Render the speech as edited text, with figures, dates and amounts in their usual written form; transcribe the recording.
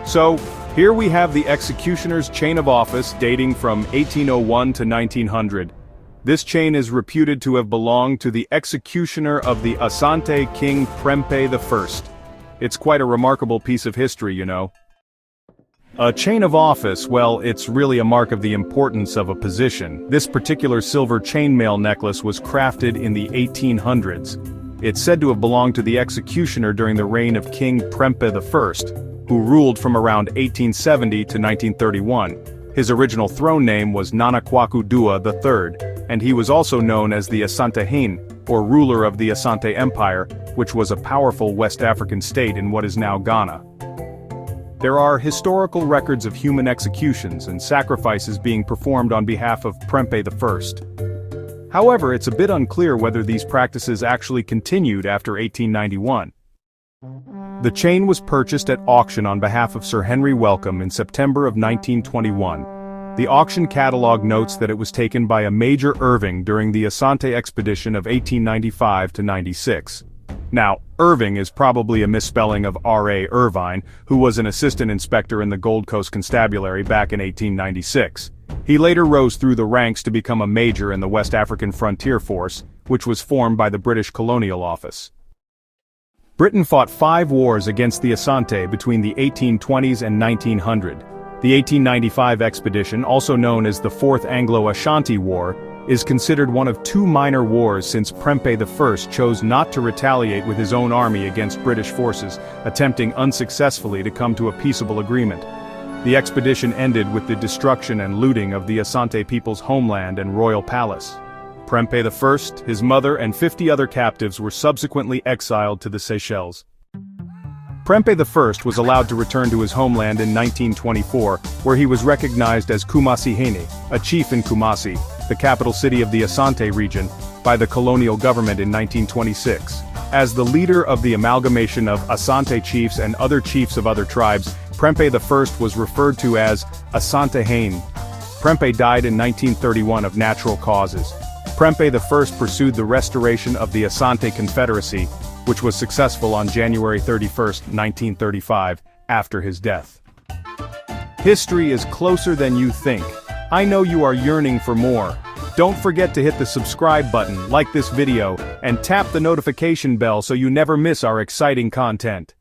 So, here we have the executioner's chain of office dating from 1801 to 1900. This chain is reputed to have belonged to the executioner of the Asante King Prempeh I. It's quite a remarkable piece of history, you know. A chain of office, well, it's really a mark of the importance of a position. This particular silver chainmail necklace was crafted in the 1800s. It's said to have belonged to the executioner during the reign of King Prempeh I, who ruled from around 1870 to 1931. His original throne name was Nana Kwaku Dua III, and he was also known as the Asantehene, or ruler of the Asante Empire, which was a powerful West African state in what is now Ghana. There are historical records of human executions and sacrifices being performed on behalf of Prempeh I. However, it's a bit unclear whether these practices actually continued after 1891. The chain was purchased at auction on behalf of Sir Henry Wellcome in September of 1921. The auction catalogue notes that it was taken by a Major Irving during the Asante Expedition of 1895 to 96. Now, Irving is probably a misspelling of R.A. Irvine, who was an assistant inspector in the Gold Coast Constabulary back in 1896. He later rose through the ranks to become a major in the West African Frontier Force, which was formed by the British Colonial Office. Britain fought 5 wars against the Asante between the 1820s and 1900. The 1895 expedition, also known as the Fourth Anglo-Ashanti War, is considered one of 2 minor wars since Prempeh I chose not to retaliate with his own army against British forces, attempting unsuccessfully to come to a peaceable agreement. The expedition ended with the destruction and looting of the Asante people's homeland and royal palace. Prempeh I, his mother and 50 other captives were subsequently exiled to the Seychelles. Prempeh I was allowed to return to his homeland in 1924, where he was recognized as Kumasihene, a chief in Kumasi, the capital city of the Asante region, by the colonial government in 1926. As the leader of the amalgamation of Asante chiefs and other chiefs of other tribes, Prempeh I was referred to as Asantehene. Prempeh died in 1931 of natural causes. Prempeh I pursued the restoration of the Asante Confederacy, which was successful on January 31, 1935, after his death. History is closer than you think. I know you are yearning for more. Don't forget to hit the subscribe button, like this video, and tap the notification bell so you never miss our exciting content.